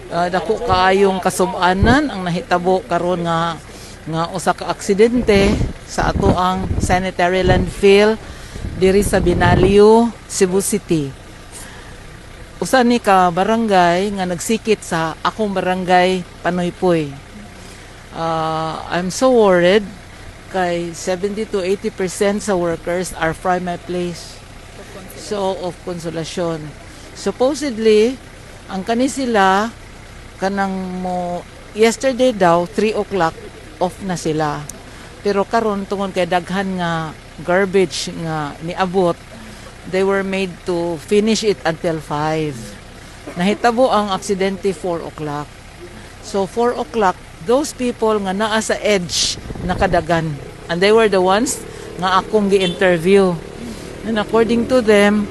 Dako kaayong kasub-anan ang nahitabo karon nga usa ka aksidente sa ato ang sanitary landfill diri sa Binalio, Cebu City. Usa ni ka barangay nga nagsikit sa akong barangay Panoypoy. I'm so worried kay 70 to 80% sa workers are from my place. So of Consolacion. Supposedly, ang kani sila kanang mo yesterday daw 3 o'clock off na sila. Pero karon tungod kay daghan nga garbage nga niabot, they were made to finish it until 5. Nahitabo ang aksidente 4 o'clock. So 4 o'clock, those people nga naa sa edge nakadagan. And they were the ones nga akong gi-interview. And according to them,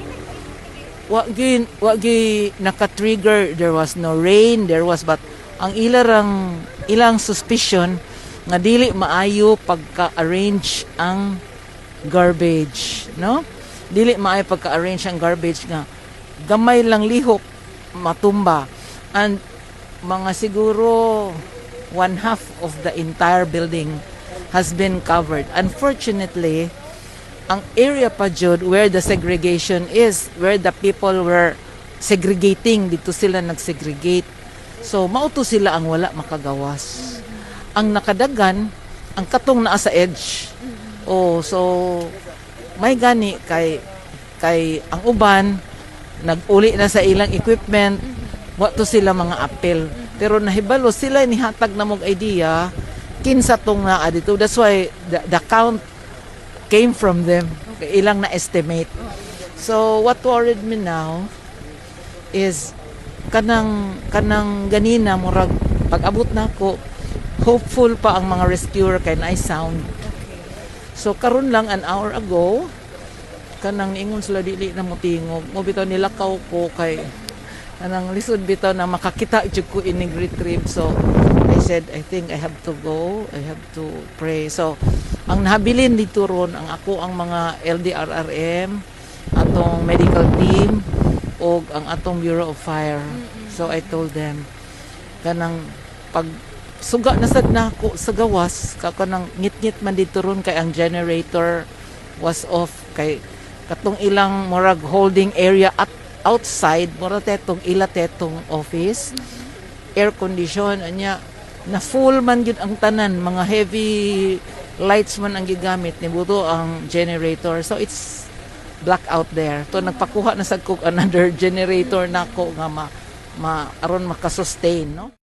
wagi naka-trigger, there was no rain, but ang ilang suspicion nga dili maayo pagka-arrange ang garbage, no? Dili maayo pagka-arrange ang garbage nga gamay lang lihok matumba, and mga siguro 1/2 of the entire building has been covered. Unfortunately, ang area pa jud where the segregation is, where the people were segregating, dito sila nagsegregate. So mauto sila ang wala makagawas. Ang nakadagan, ang katong naa sa edge. Oh, so may gani kay ang uban nag-uli na sa ilang equipment, wa to sila mga apel. Pero nahibalo sila nihatag na mong idea kinsa tong naa dito. That's why the count came from them. Ilang na estimate. So what worried me now is kanang ganina murag pag-abot nako, hopeful pa ang mga rescuer kay naay sound. So karon lang an hour ago kanang ingon sila dili na motingog. Mo bitaw nilakaw ko kay kanang lisod bitaw na makakita jud ko ining retrieve. So I said, I think I have to go. I have to pray. So, ang nahabilin dito ron, ang mga LDRRM, atong medical team, o ang atong Bureau of Fire. So, I told them, kanang pag suga na sad na ako sa gawas, kanang ngit-ngit man dito ron, kay ang generator was off, kay katong ilang murag holding area at outside, murag tetong office, air condition, anya, na full man yun ang tanan, mga heavy lights man ang gigamit, nibuto ang generator. So it's black out there. To nagpakuha na sa cook another generator nako nga aron makasustain, no?